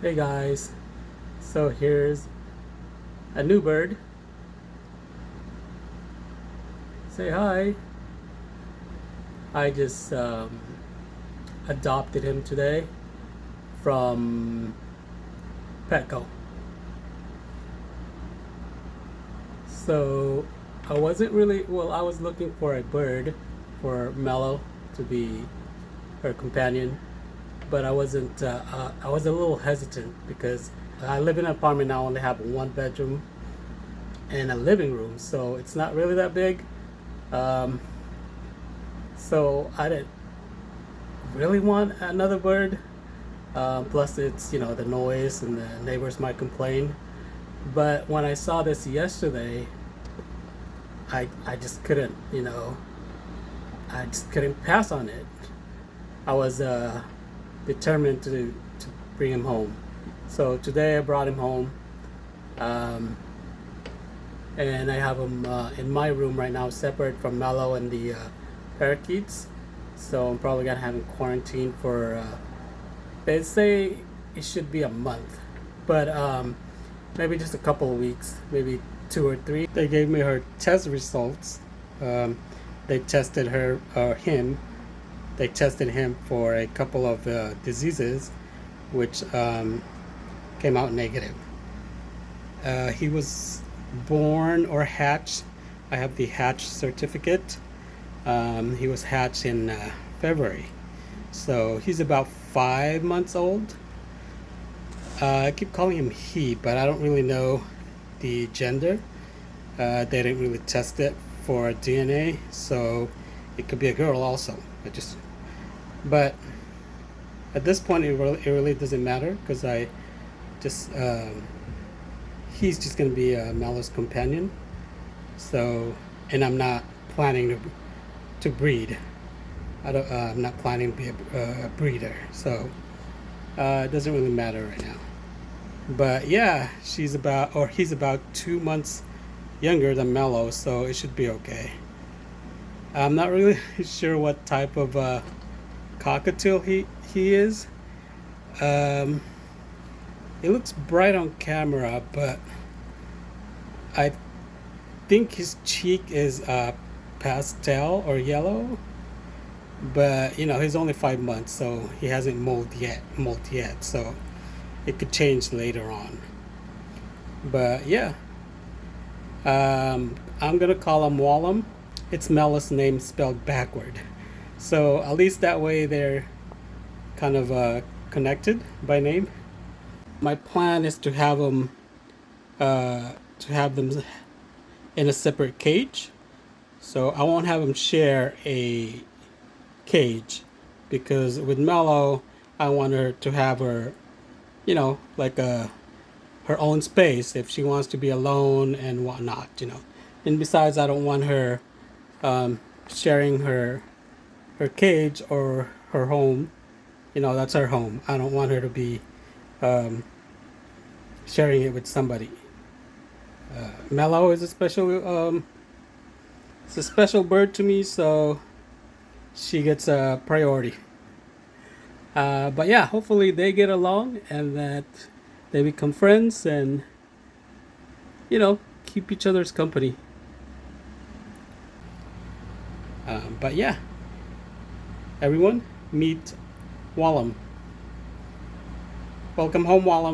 Hey guys, so here's a new bird. Say hi. I just adopted him today from Petco. So I wasn't really, well, I was looking for a bird for Mellow to be her companion, but I was a little hesitant because I live in an apartment now, I only have one bedroom and a living room, so it's not really that big. Um, so I didn't really want another bird. Plus, it's the noise and the neighbors might complain. But when I saw this yesterday, I just couldn't I just couldn't pass on it. I was determined to bring him home. So today I brought him home, um, and I have him in my room right now, separate from Mellow and the parakeets. So I'm probably gonna have him quarantined for. They say it should be a month, but maybe just a couple of weeks, maybe 2 or 3. They gave me her test results. Um, they tested him. They tested him for a couple of diseases, which came out negative. He was born or hatched. I have the hatch certificate. He was hatched in February, so he's about 5 months old. I keep calling him he, but I don't really know the gender. They didn't really test it for DNA, so it could be a girl also. But at this point, it really doesn't matter because I just he's just gonna be Mallow's companion. So, and I'm not planning to breed. I'm not planning to be a breeder, so it doesn't really matter right now. But yeah, he's about 2 months younger than Mellow, so it should be okay. I'm not really sure what type of cockatiel he is. Um, it looks bright on camera, but I think his cheek is pastel or yellow. But he's only 5 months, so he hasn't molt yet. So it could change later on. But yeah, I'm gonna call him Wollem. It's Mellow's name spelled backward, so at least that way they're kind of connected by name. My plan is to have them in a separate cage, so I won't have them share a cage because with Mellow, I want her to have like her own space if she wants to be alone and whatnot. And besides, I don't want her sharing her cage or her home. That's her home. I don't want her to be um, sharing it with somebody. Mellow is it's a special bird to me, so she gets a priority. But yeah, hopefully they get along and that they become friends and keep each other's company. But yeah, everyone meet Wollem. Welcome home, Wollem.